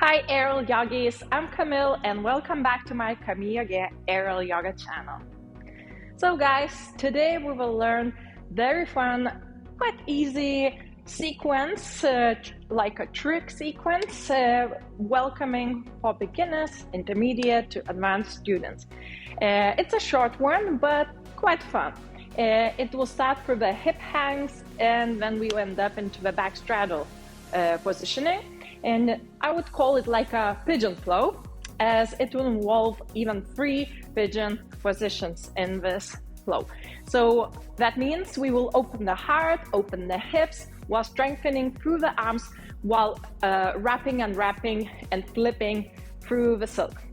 Hi Aerial Yogis, I'm Camille and welcome back to my CamiyogAIR Aerial Yoga channel. So guys, today we will learn very fun, quite easy sequence, like a trick sequence, welcoming for beginners, intermediate to advanced students. It's a short one, but quite fun. It will start through the hip hangs and then we will end up into the back straddle positioning. And I would call it like a pigeon flow, as it will involve even 3 pigeon positions in this flow. So that means we will open the heart, open the hips, while strengthening through the arms, while wrapping and flipping through the silk.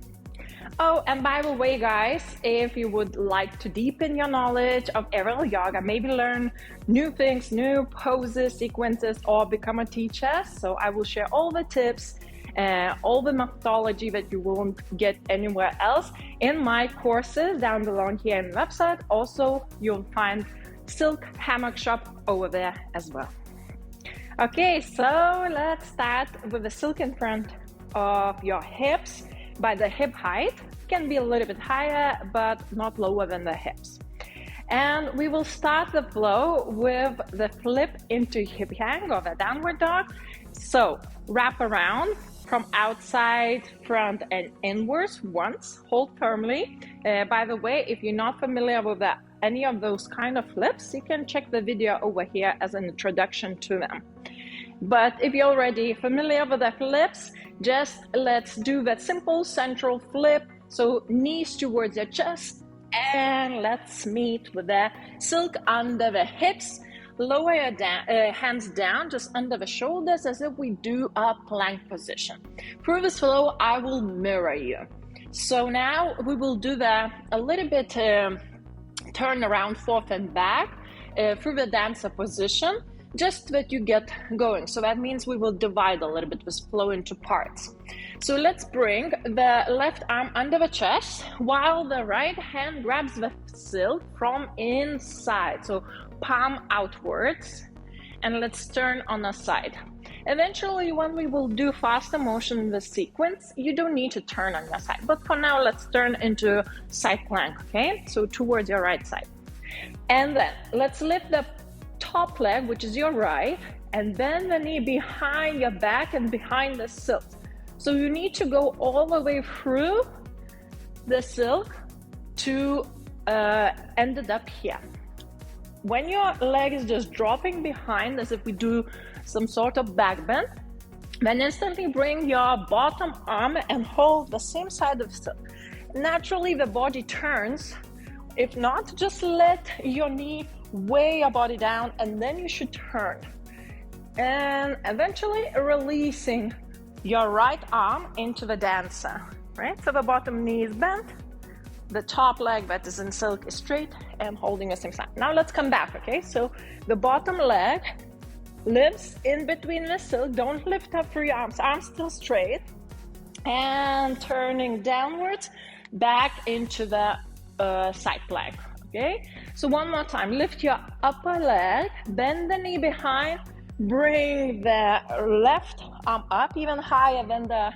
Oh, and by the way, guys, if you would like to deepen your knowledge of aerial yoga, maybe learn new things, new poses, sequences, or become a teacher, so I will share all the tips, all the methodology that you won't get anywhere else in my courses down below here on the website. Also, you'll find silk hammock shop over there as well. Okay, so let's start with the silk in front of your hips. By the hip height, can be a little bit higher, but not lower than the hips. And we will start the flow with the flip into hip hang or the downward dog. So wrap around from outside, front, and inwards once, hold firmly. By the way, if you're not familiar with any of those kind of flips, you can check the video over here as an introduction to them. But if you're already familiar with the flips, just let's do that simple central flip. So knees towards your chest, and let's meet with the silk under the hips. Lower your hands down just under the shoulders as if we do a plank position. Through this flow, I will mirror you. So now we will do a little bit turn around forth and back through the dancer position, just that you get going. So that means we will divide a little bit this flow into parts. So let's bring the left arm under the chest while the right hand grabs the silk from inside. So palm outwards, and let's turn on the side. Eventually, when we will do faster motion in the sequence, you don't need to turn on your side. But for now, let's turn into side plank, okay? So towards your right side. And then let's lift the top leg, which is your right, and then the knee behind your back and behind the silk. So you need to go all the way through the silk to end it up here. When your leg is just dropping behind, as if we do some sort of back bend, then instantly bring your bottom arm and hold the same side of the silk. Naturally, the body turns. If not, just let your knee weigh your body down, and then you should turn. And eventually releasing your right arm into the dancer, right? So the bottom knee is bent, the top leg that is in silk is straight and holding the same side. Now let's come back, okay? So the bottom leg lives in between the silk. Don't lift up through your arms still straight. And turning downwards, back into the side plank, okay? So one more time, lift your upper leg, bend the knee behind, bring the left arm up even higher than the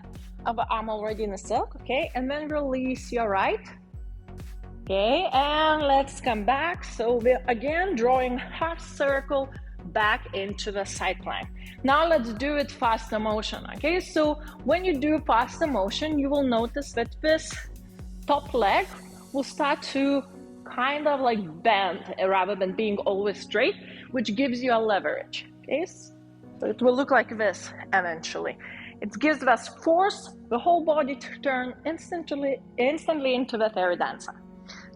other arm already in the silk, okay? And then release your right, okay? And let's come back. So we're again drawing half circle back into the side plank. Now let's do it faster motion, okay? So when you do faster motion, you will notice that this top leg will start to kind of like bend rather than being always straight, which gives you a leverage, okay? So it will look like this eventually. It gives us force, the whole body to turn instantly into the fairy dancer.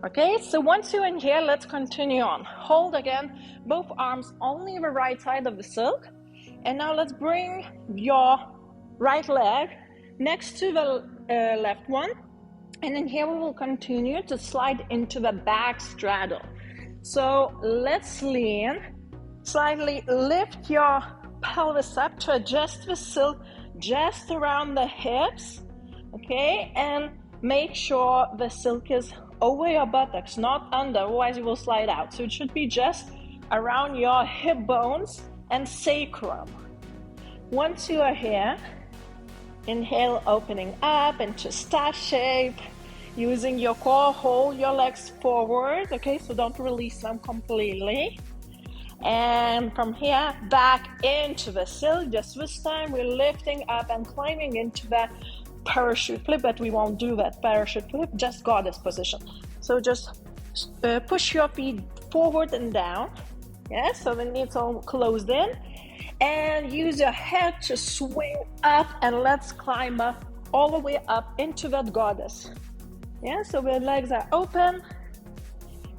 Okay, so once you're in here, let's continue on. Hold again, both arms only the right side of the silk. And now let's bring your right leg next to the left one. And then here we will continue to slide into the back straddle. So let's lean, slightly lift your pelvis up to adjust the silk just around the hips, okay? And make sure the silk is over your buttocks, not under, otherwise you will slide out. So it should be just around your hip bones and sacrum. Once you are here, Inhale, opening up into star shape. Using your core, hold your legs forward, okay? So don't release them completely. And from here, back into the silk. Just this time, we're lifting up and climbing into the parachute flip, but we won't do that parachute flip, just goddess position. So just push your feet forward and down. Yeah, so the knees all closed in. And use your head to swing up, and let's climb up all the way up into that goddess. Yeah, so the legs are open.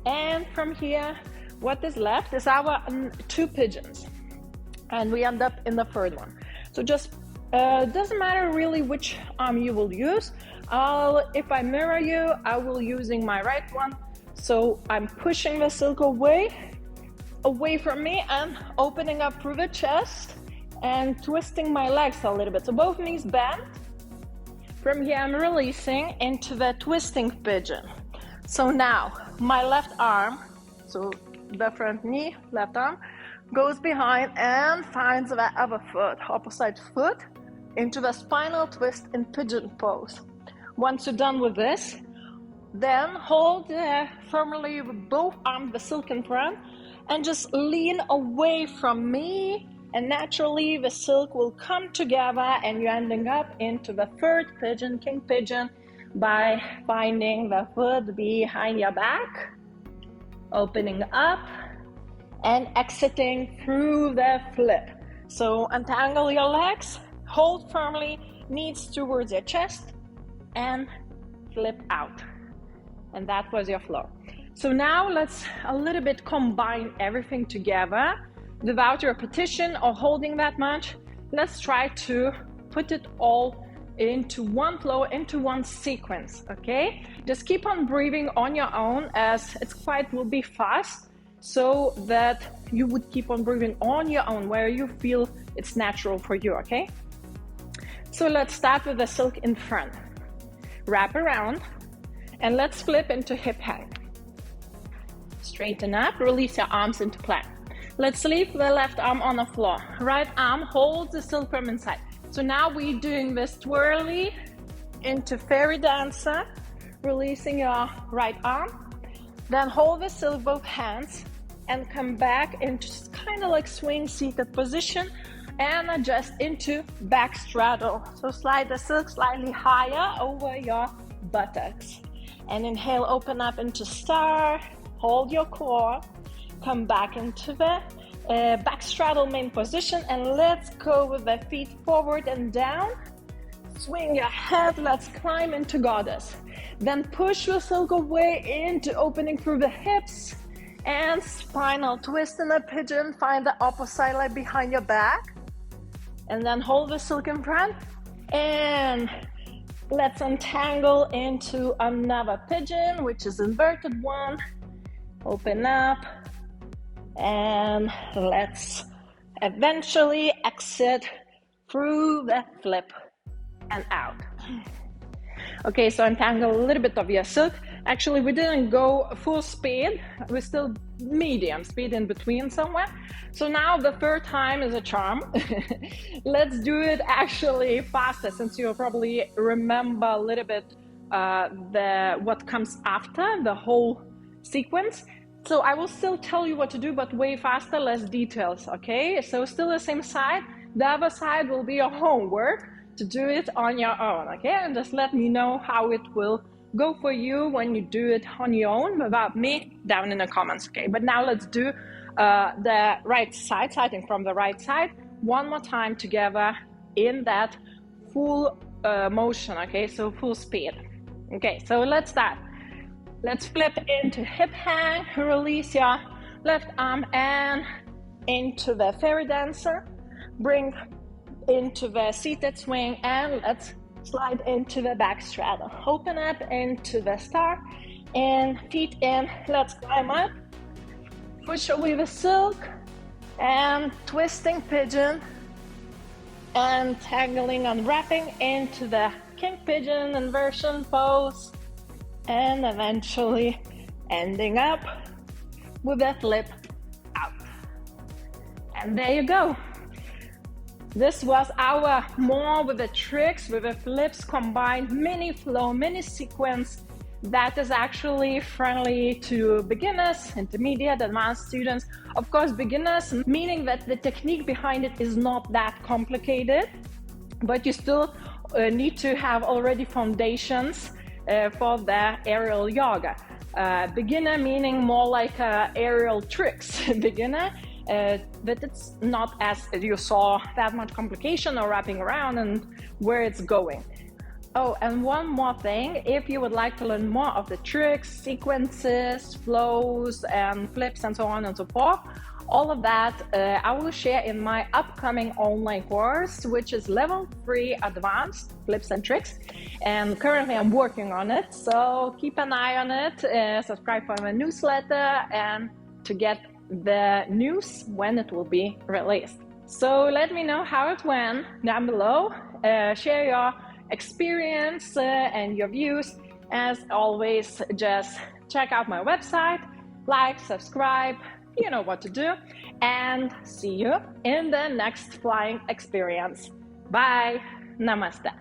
And from here, what is left is our 2 pigeons. And we end up in the third one. So just doesn't matter really which arm you will use. If I mirror you, I will using my right one. So I'm pushing the silk away from me and opening up through the chest and twisting my legs a little bit. So both knees bent. From here, I'm releasing into the twisting pigeon. So now my left arm, so the front knee, left arm, goes behind and finds the other foot, opposite foot, into the spinal twist in pigeon pose. Once you're done with this, then hold firmly with both arms the silk in front and just lean away from me, and naturally the silk will come together and you're ending up into the third pigeon, king pigeon, by finding the foot behind your back, opening up and exiting through the flip. So untangle your legs, hold firmly, knees towards your chest, and flip out. And that was your flow. So now let's a little bit combine everything together without repetition or holding that much. Let's try to put it all into one flow, into one sequence, okay? Just keep on breathing on your own, as will be fast, so that you would keep on breathing on your own where you feel it's natural for you, okay? So let's start with the silk in front. Wrap around, and let's flip into hip hang. Straighten up, release your arms into plank. Let's leave the left arm on the floor. Right arm holds the silk from inside. So now we're doing this twirly into fairy dancer, releasing your right arm. Then hold the silk both hands and come back into kind of like swing seated position and adjust into back straddle. So slide the silk slightly higher over your buttocks. And inhale, open up into star. Hold your core, come back into the back straddle main position, and let's go with the feet forward and down. Swing your head, let's climb into goddess. Then push the silk away into opening through the hips and spinal twist in a pigeon. Find the opposite leg behind your back. And then hold the silk in front. And let's untangle into another pigeon, which is inverted one. Open up, and let's eventually exit through the flip and out. Okay, so untangle a little bit of your silk. Actually, we didn't go full speed. We're still medium speed in between somewhere. So now the third time is a charm. Let's do it actually faster, since you'll probably remember a little bit what comes after the whole sequence. So I will still tell you what to do, but way faster, less details, okay? So still the same side. The other side will be your homework to do it on your own, okay? And just let me know how it will go for you when you do it on your own without me down in the comments, okay? But now let's do the right side, starting from the right side, one more time together in that full motion, okay? So full speed. Okay, so let's start. Let's flip into hip hang, release your left arm and into the fairy dancer. Bring into the seated swing, and let's slide into the back straddle. Open up into the star and feet in. Let's climb up. Push away the silk and twisting pigeon and tangling, unwrapping into the king pigeon inversion pose. And eventually ending up with a flip out. And there you go. This was our more with the tricks, with the flips combined mini flow, mini sequence that is actually friendly to beginners, intermediate, advanced students. Of course, beginners, meaning that the technique behind it is not that complicated, but you still need to have already foundations for the aerial yoga. Beginner meaning more like aerial tricks beginner, but it's not, as you saw, that much complication or wrapping around and where it's going. Oh, and one more thing, if you would like to learn more of the tricks, sequences, flows, and flips, and so on and so forth, all of that I will share in my upcoming online course, which is level 3 advanced flips and tricks. And currently I'm working on it, so keep an eye on it, subscribe for my newsletter, and to get the news when it will be released. So let me know how it went down below. Share your experience and your views. As always, just check out my website, like, subscribe, you know what to do, and see you in the next flying experience. Bye. Namaste.